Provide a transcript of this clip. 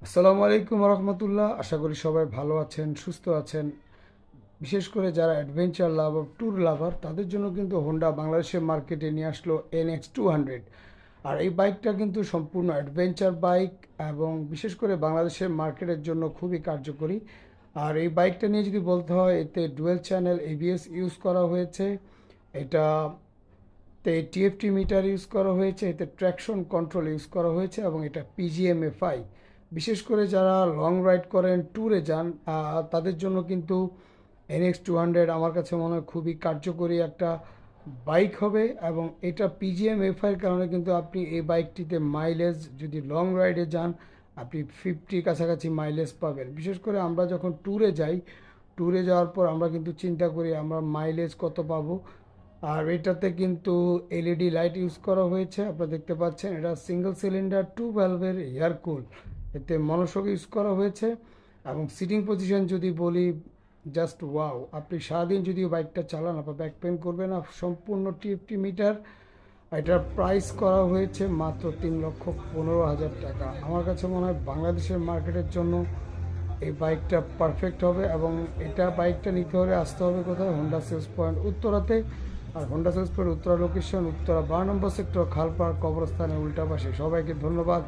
আসসালামু আলাইকুম রহমতুল্লাহ। আশা করি সবাই ভালো আছেন, সুস্থ আছেন। বিশেষ করে যারা অ্যাডভেঞ্চার লাভার, ট্যুর লাভার, তাদের জন্য কিন্তু হোন্ডা বাংলাদেশের মার্কেটে নিয়ে আসলো NX 200। আর এই বাইকটা কিন্তু সম্পূর্ণ অ্যাডভেঞ্চার বাইক এবং বিশেষ করে বাংলাদেশের মার্কেটের জন্য খুবই কার্যকরী। আর এই বাইকটা নিয়ে যদি বলতে হয়, এতে ডুয়েল চ্যানেল ABS ইউজ করা হয়েছে। এটা তে TFT মিটার ইউজ করা হয়েছে, এতে ট্র্যাকশন কন্ট্রোল ইউজ করা হয়েছে এবং এটা PGM-FI। বিশেষ করে যারা লং রাইড করেন, ট্যুরে যান, তাদের জন্য কিন্তু NX 200 আমার কাছে মনে হয় খুবই কার্যকরী একটা বাইক হবে। এবং এটা PGM-FI কারণে কিন্তু আপনি এই বাইকটিতে মাইলেজ, যদি লং রাইডে যান, আপনি 50 কাছাকাছি মাইলেজ পাবেন। বিশেষ করে আমরা যখন ট্যুরে যাই, ট্যুরে যাওয়ার পর আমরা কিন্তু চিন্তা করি আমরা মাইলেজ কত পাবো। আর এটাতে কিন্তু LED লাইট ইউজ করা হয়েছে, আপনারা দেখতে পাচ্ছেন। এটা সিঙ্গেল সিলিন্ডার 2 ভ্যালভের এয়ার কুল, এতে মনোশক ইউজ করা হয়েছে। এবং সিটিং পজিশন যদি বলি, জাস্ট ওয়াও! আপনি সারাদিন যদি বাইকটা চালান, আপনার ব্যাক পেন করবে না। সম্পূর্ণ TFT মিটার। এটার প্রাইস করা হয়েছে মাত্র 3,15,000 টাকা। আমার কাছে মনে হয় বাংলাদেশের মার্কেটের জন্য এই বাইকটা পারফেক্ট হবে। এবং এটা বাইকটা নিতে হলে আসতে হবে কোথায়? হোন্ডা সেলস পয়েন্ট উত্তরাতে। আর Honda sales point Uttara location, Uttara 12 number sector, খালপাড় কবরস্থানের উল্টা পাশে। সবাইকে ধন্যবাদ।